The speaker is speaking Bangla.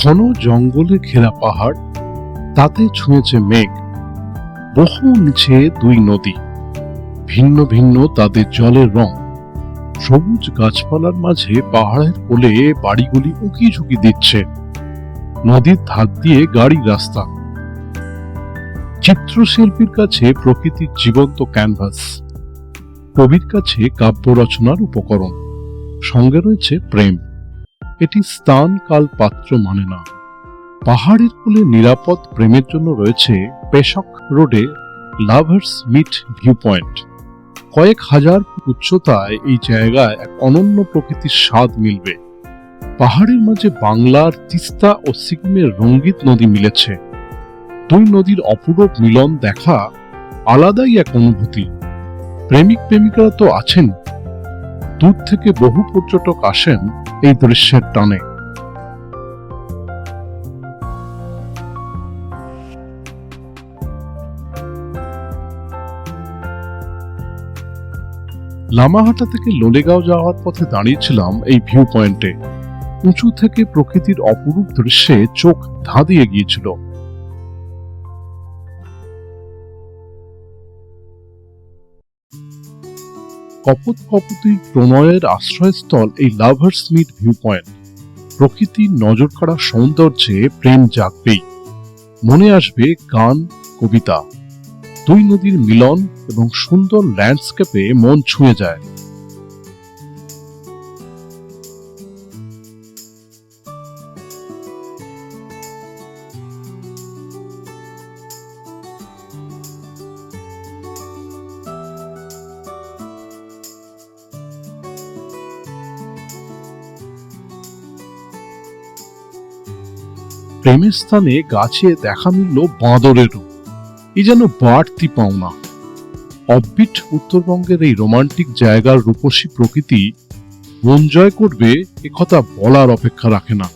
ঘন জঙ্গলে ঘেরা পাহাড়, তাতে ছুঁয়েছে মেঘ। বহু নিচে দুই নদী, ভিন্ন ভিন্ন তাদের জলের রং। সবুজ গাছপালার মাঝে পাহাড়ের কোলে বাড়িগুলি উঁকি ঝুঁকি দিচ্ছে। নদীর ধার দিয়ে গাড়ি রাস্তা। চিত্রশিল্পীর কাছে প্রকৃতির জীবন্ত ক্যানভাস, কবির কাছে কাব্য রচনার উপকরণ। সঙ্গে রয়েছে প্রেম। এটি স্থান কাল পাত্র মানে না। পাহাড়ের কোলে নিরাপদ প্রেমের জন্য রয়েছে পেশক রোডে লাভার্স মিট ভিউ পয়েন্ট। কয়েক হাজার ফুট উচ্চতায় এই জায়গায় এক অনন্য প্রকৃতির স্বাদ মিলবে। পাহাড়ের মাঝে বাংলার তিস্তা ও সিকিমের রঙ্গিত নদী মিলেছে। দুই নদীর অপূরব মিলন দেখা আলাদাই এক অনুভূতি। প্রেমিক প্রেমিকারা তো আছেন, দূর থেকে বহু পর্যটক আসেন এই দৃশ্যের টানে। লামাহাটা থেকে লোলেগাঁও যাওয়ার পথে দাঁড়িয়েছিলাম এই ভিউ পয়েন্টে। উঁচু থেকে প্রকৃতির অপরূপ দৃশ্যে চোখ ধাঁধিয়ে গিয়েছিল। কপোত কপোতির প্রণয়ের আশ্রয়স্থল এই লাভার্স মিট ভিউ পয়েন্ট। প্রকৃতির নজর কাড়া সৌন্দর্যে প্রেম জাগবেই। মনে আসবে গান, কবিতা। দুই নদীর মিলন এবং সুন্দর ল্যান্ডস্কেপে মন ছুঁয়ে যায়। প্রেমের স্থানে গাছে দেখা মিলল বাঁদরেরও। এ যেন বাড়তি পাওনা। অফবিট উত্তরবঙ্গের এই রোমান্টিক জায়গার রূপসী প্রকৃতি মন জয় করবে, একথা বলার অপেক্ষা রাখে না।